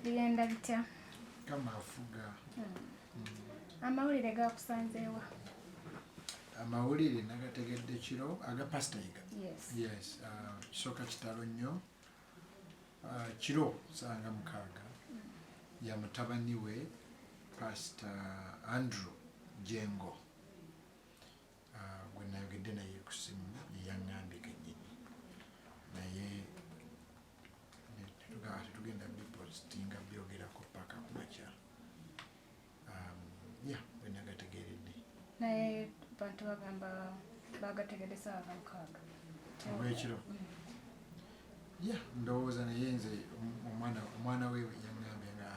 Bigenda bitya? Kama afuga. Amawulire gakusanzeewa? Amawulire nagategedde kiro aga Pastor Yiga. Yes. Kisooka kitalo nnyo. Kiro sanga mukaaga. Ya mutabani we Pastor Andrew Jengo. Gwe nayogedde naye ku ssimu yaŋŋambye kennyini. Naye tugenda bipositinga byogerako paka kumakya. Gwe nagategeeredde. Naye bantu bagamba bagategedde ssaawa ga mukaaga. Olw'ekiro? Ndowooza naye nze omwana we yaŋŋambye nga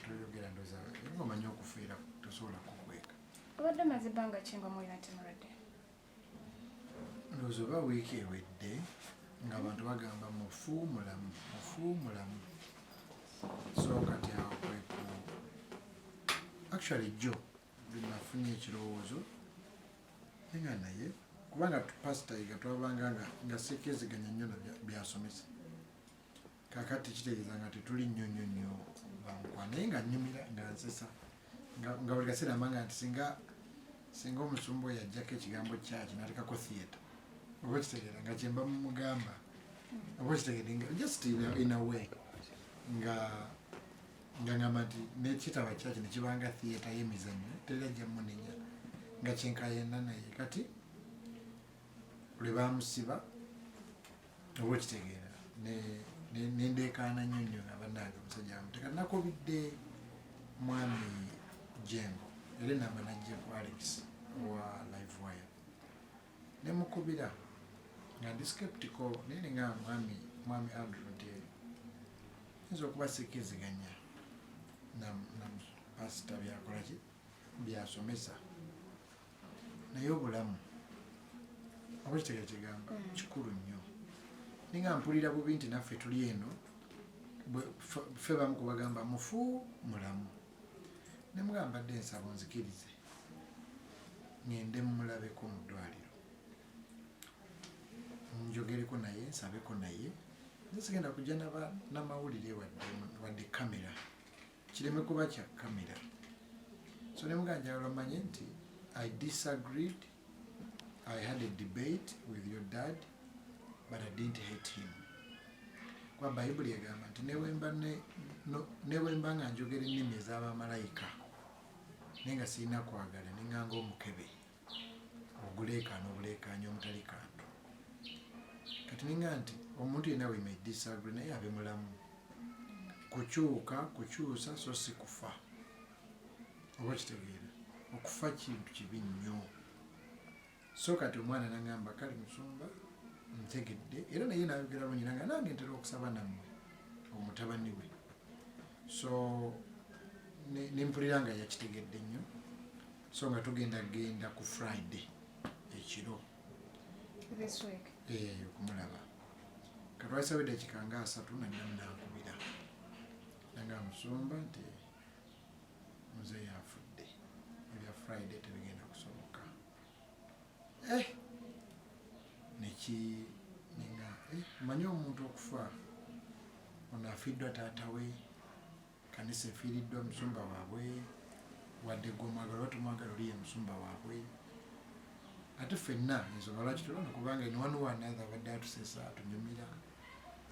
toyogera ndowooza nga omanyi okufiira tosobola kukweka. Obadde maze ebbanga ki nga mulina nti mulwadde? Ndowooza oba wiiki ewedde ng'abantu bagamba mufu mulamu. So kati awo kweku actually jjo nafunye ekirowoozo nga naye kubanga Pastor Yiga twabanga nga sekeziganya nnyo byasomesa. Kakati kitegeeza nga tetuli nnyo bamukwana naye nga nnyumira nga nsesa nga buli kaseera amanga nti singa omusumba oyo ajjako ekigambo kyaki n'atekako theatre oba kitegeera nga kyemba mumugamba oba kitegeera just in a way nga ngamba nti nekitaba kyaki nekibanga theatre y'emizannyo terajja munenya nga kyenkayenda naye kati lwe bamusiba oba kitegeera nendeekaana nnyo nga bannange omusajja bamuteeka nakobidde mwami Jengo era enamba najja ku Alex wa live wire nemukubira nga ndi skeptical naye nga mwami Andrew nti nza okuba sekeziganya na pasita byakolaki byasomesa naye obulamu oba kitegeera kigamba kikulu nnyo ninga mpulira bubi nti naffe tuli eno ffe bamu kubagamba mufu mulamu nemugamba dde ensabo nzikirize ngende mumulabeko mu ddwaliro njogereko naye nsabeko naye nsigenda kujja n'amawulire wadde kamera kireme kuba kya kamera. So nemugamba njagala omanye nti I disagreed, I had a debate with your dad but I didn't hate him. Kwa Bayibuli egamba nti newemba nga njogera ennimi ez'abamalayika naye nga sirina kwagala nenganga omukebe oguleekaana obuleekaanya omutali kantu. Kati ninga nti omuntu yenna we may disagree naye abe mulamu. Kukyusa so si kufa. Oba kitegeera okufa kintu kibi nnyo. So kati omwana nangamba kale musumba ntegedde era naye nayogera lunyina nga nange ntera okusaba nammwe omutabani we. So nempulira nga yakitegedde nnyo so nga tugenda ku Friday ekiro This week. Okumulaba katwasaba eddakiika nga 3 naddamu nankubira nanga musumba nti muzeeyi afudde ebya Friday tebigenda kusoboka. Ninga manyi omuntu okufa ono afiddwa taata we kanisa efiiriddwa musumba waabwe wadde gwe omwagala oba tomwagala oli ye musumba waabwe ate ffenna ensonga lwaki tulona kubanga ni one another badde atusesa atunyumira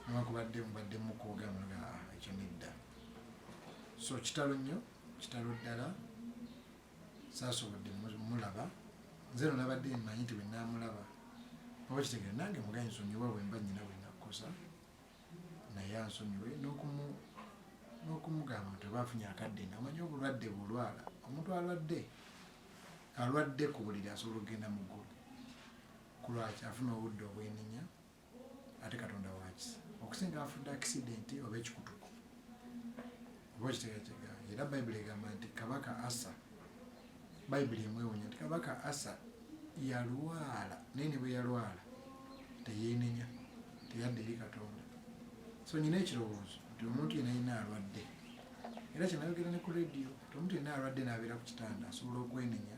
newankubadde mubadde mukoogamuga ekyo nedda. So kitalo nnyo kitalo ddala saasobodde mulaba nze no nabadde mmanyi nti bwe naamulaba oba kitegeera nange mugayi nsonyiwa bwe mba nnyina bwe nakukosa naye ansonyiwe n'okumugamba nti oba afunye akadde namanyi obulwadde bulwala omuntu alwadde ku buliri asobola okugenda mu ggulu kulwaki afuna obudde obwenenya ate Katonda wakisa okusinga afudde akisidenti oba ekikutuko oba kitegeera era Bayibuli egamba nti kabaka Asa Bayibuli emwewonya nti kabaka Asa yalwala naye ne bwe yalwala teyeenenya teyadde eri Katonda. So nyina ekirowoozo nti omuntu yenna alwadde era kyenayogera ne ku radio nti omuntu yenna alwadde n'abeera ku kitanda asobola okwenenya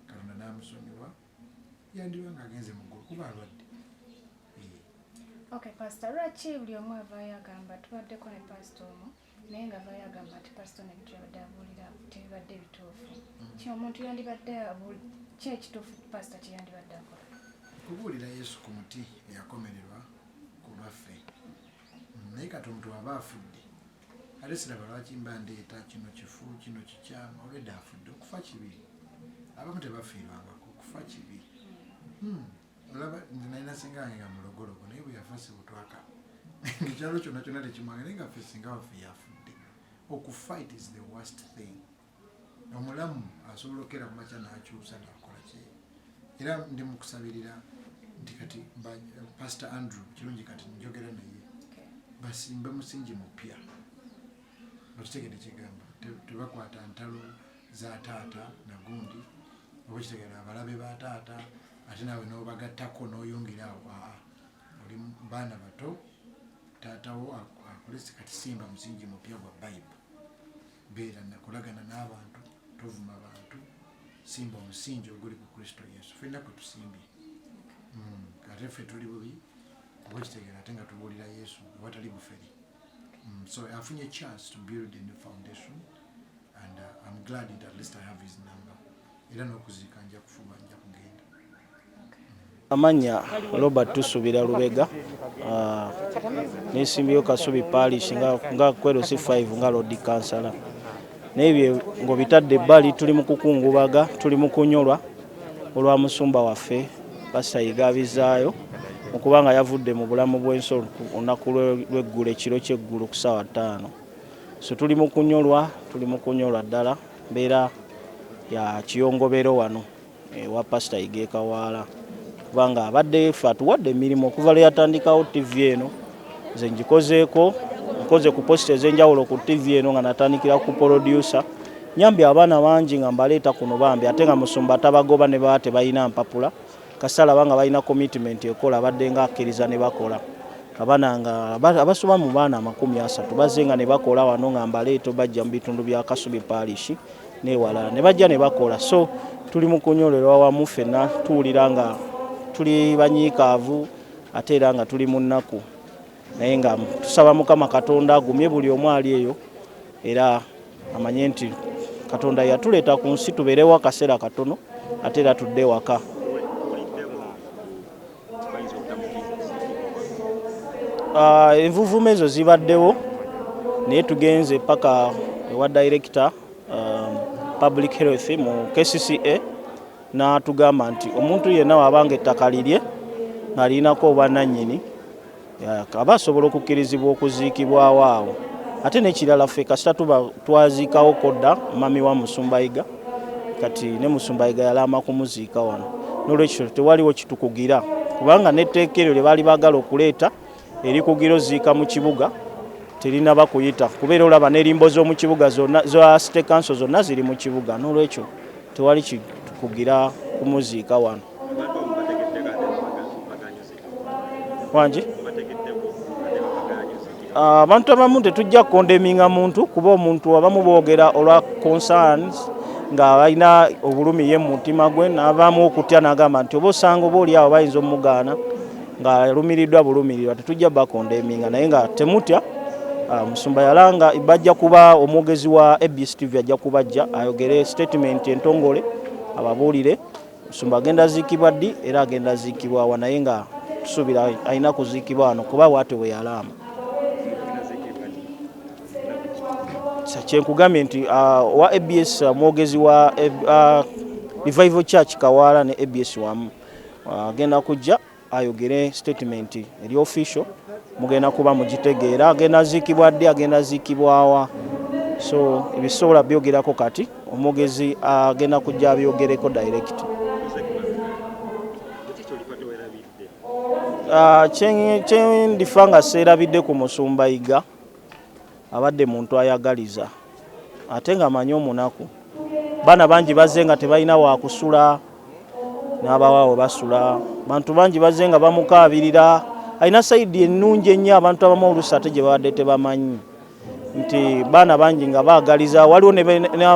Katonda n'amusonyiwa yandiba ng'agenze mu ggulu kuba alwadde. Okay, pastor, lwaki buli omu avaayo agamba tubaddeko ne pastor omu naye nga avaayo agamba nti pastor ne bitulabadde abuulira tebibadde bituufu. Omuntu yandibadde ki ekituufu pastor kye yandibadde akola? Kubuulira Yesu ku muti eyakomererwa ku lwaffe. Naye kati omuntu aba afudde ate siraba lwaki mba ndeeta kino kifu kino kikyamu olwedde afudde okufa kibi. Abamu tebafiirwangako okufa kibi. Olaba nze nalina singa wange nga mulogologo naye bwe yafa sibutwaka ekyalo kyonna kyonna tekimwange naye nga ffe singa waffe yafudde. Okufa it is the worst thing. Omulamu asobola okera ku makya n'akyusa n'akola ki. Era ndi mu kusabirira nti kati Pastor Andrew kirungi kati njogera naye basimbe musingi mupya. Batutegedde kigamba tebakwata ntalo za taata nagundi oba kitegera abalabe ba taata ate nawe n'obagattako n'oyongera awo. Oli baana bato taatawo akulese kati simba musingi mupya gwa Bible. Beera nakolagana n'abantu tovuma bantu simba omusingi oguli ku Kristo Yesu. Ffenna kwe tusimbye ate ffe tuli bubi oba kitegera ate nga tubuulira Yesu watali buferi. So afunye chance to build a new foundation and I'm glad that at least I have his number. Era n'okuziika nja kufuba nja kugenda. Amanya Robert Tusubira Lubega nesimbyeyo Kasubi Parish nga kwerosi 5 nga Lord Councillor. Nebyo ngo bitadde ebbali tuli mu kukungubaga tuli mu kunyolwa olwa musumba waffe Pastor Yiga abizaayo okubanga yavudde mu bulamu bw'ensolo olunaku lw'eggulu ekiro ky'eggulu ku ssaawa 5. So tuli mu kunyolwa ddala mbeera ya kiyongobero wano wa Pastor Yiga Kawaala kubanga abadde ffe atuwadde emirimu okuva lwe yatandikawo TV eno nze ngikozeeko nkoze ku post ez'enjawulo ku TV eno nga natandikira ku producer nyambye abaana bangi nga mbaleeta kuno bambi ate nga musumba tabagoba ne baba tebalina mpapula kasala banga balina commitment ekola abadde nga akkiriza ne bakola abaana nga abasoba mu baana 30 bazze nga ne bakola wano nga mbaleeta bajja mu bitundu bya Kasubi Parish newala ne bajja ne bakola. So tuli mu kunyolerwa wamu ffenna tuwulira nga tuli banyiikaavu ate era nga tuli mu nnaku naye nga tusaba Mukama Katonda agumye buli omu ali eyo era amanye nti Katonda yatuleeta ku nsi tubeerewo akaseera katono ate era tudde waka. Envuvuma ezo zibaddewo naye tugenze paka ewa director public health mu KCCA n'atugamba nti omuntu yenna wabanga ettaka lirye ng'alinako obwannannyini aba asobola okukkirizibwa okuziikibwawo awo. Ate n'ekirala ffe kasita tuba twaziikawo kodda mami wa Musumba Yiga kati ne Musumba Yiga yalama kumuziika wano n'olwekyo tewaliwo kitukugira kubanga n'etteeka eryo lye baali baagala okuleeta erikugira oziika mu kibuga terina bakuyita kubeera olaba n'erimbo z'omu kibuga zonna za State Council zonna ziri mu kibuga n'olwekyo tewali kitukugira kumuziika wano. Wangi abantu abamu tetujja kondeminga muntu kuba omuntu abamu boogera olwa concerns nga balina obulumi ye mu mutima gwe n'abaamu okutya n'agamba nti oba osanga oba oli awo bayinza omugaana nga alumiriddwa bulumirirwa tetujja bakondeminga naye nga temutya. Musumba yalanga bajja kuba omwogezi wa ABS TV ajja kubajja ayogere statement entongole ababuulire Musumba agenda ziikibwa ddi era agenda ziikibwa wa naye nga tusuubira alina kuziikibwa wano kuba bw'atyo bwe yalama. Kyenkugambye nti wa ABS mwogezi wa Revival Church Kawaala ne ABS wamu agenda kujja ayogere statement eri official mugenda kuba mugitegeera agenda ziikibwa ddi agenda ziikibwawa. So ebisobola byogerako kati omwogezi agenda kujja abyogereko direct. Kyendifa nga seerabidde ku Musumba Yiga abadde muntu ayagaliza ate nga amanyi omunaku. Baana bangi bazze nga tebalina wakusula n'abawaawo basula. Bantu bangi bazze nga bamukaabirira alina sayidi ennungi ennyo abantu abamu oluusi ate gye babadde tebamanyi nti baana bangi nga baagaliza waliwo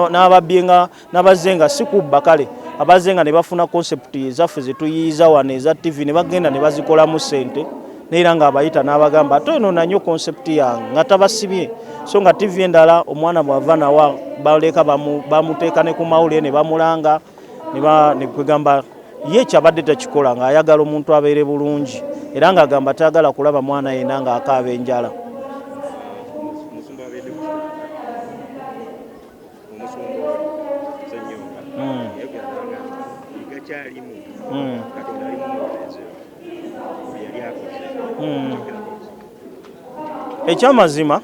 n'ababbye nga n'abazze nga si kubba kale abazze nga ne bafuna concept ezaffe ze tuyiyiza wano eza TV ne bagenda ne bazikolamu ssente neera ng'abayita n'abagamba ate onoona nnyo konsepti yange nga tabasibye so nga TV endala omwana bw'ava nawa baleka bamuteeka ne ku mawulire ne bamulanga ne kwegamba ye kyabadde tekikola ng'ayagala omuntu abeere bulungi era ng'agamba tayagala kulaba mwana yenna ng'akaaba enjala. Ekyamazima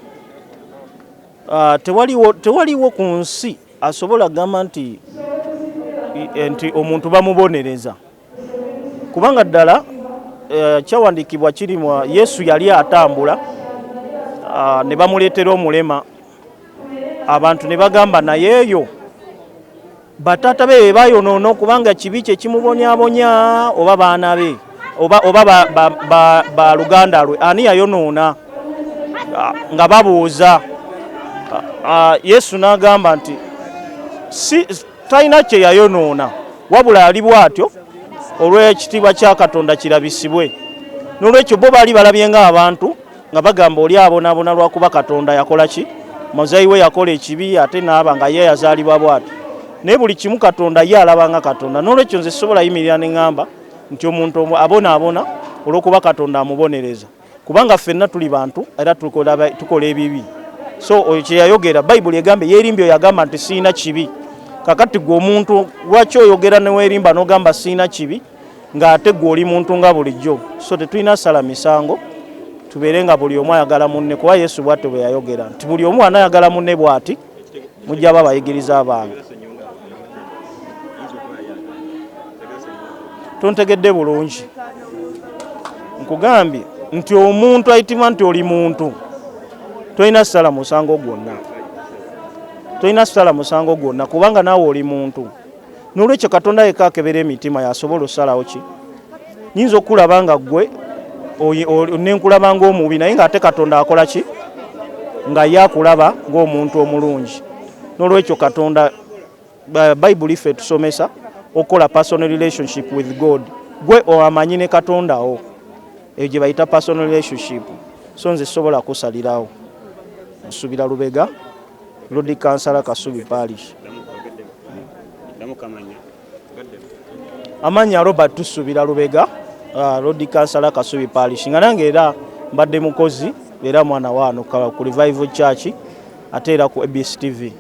tewaliwo ku nsi asobola kugamba nti omuntu bamubonereza kubanga ddala kyawandiikibwa kiri mu Yesu yali atambula ne bamuleetera omulema abantu ne bagamba naye eyo bataata be bayonoona kubanga kibi kye kimubonyaabonya oba baana be oba ba luganda lwe ani yayonoona nga babuuza. Yesu n'agamba nti talina kye yayonoona wabula ali bw'atyo olw'ekitiibwa kya Katonda kirabisibwe. N'olwekyo bo baali balabye ng'abantu nga bagamba oli abonaabona lwakuba Katonda yakola ki muzayi we yakola ekibi ate naaba nga ye yazaalibwa bw'atyo naye buli kimu Katonda ye alaba nga Katonda. N'olwekyo nze sobola yimirira ne ŋŋamba nti omuntu abonaabona olw'okuba Katonda amubonereza kubanga ffenna tuli bantu era tukola ebibi. So oyo kye yayogera Bayibuli egambe yeerimbye yagamba nti siina kibi. Kakati gwe omuntu lwaki oyogera ne weerimba n'ogamba siina kibi ng'ate gwe oli muntu nga bulijjo? So tetulina sala misango tubeere nga buli omu ayagala munne kuba Yesu bw'atyo bwe yayogera nti buli omu anayagala munne bw'ati mujja babayigiriza abange. Tontegedde bulungi nkugambye nti omuntu ayitima nti oli muntu tolina sala musango gwonna, tolina sala musango gwonna kubanga naawe oli muntu. N'olwekyo Katonda yekka akebera emitima yasobola osalawo ki. Nyinza okulaba nga ggwe nenkulaba ng'omubi naye ng'ate Katonda akola ki nga ye akulaba ng'omuntu omulungi. N'olwekyo Katonda Bayibuli ffe tusomesa okola personal relationship with God. Gwe owamanyi ne Katonda wo eyo gye bayita personal relationship. So nze sobola kusalirawo. Nsubira Lubega Lodi Kansala Kasubi Parish. Amanya Robert tusubira Lubega Lodi Kansala Kasubi Parish. Nga nange era mbadde mukozi era mwana waano ku Revival Church ate era ku ABS TV.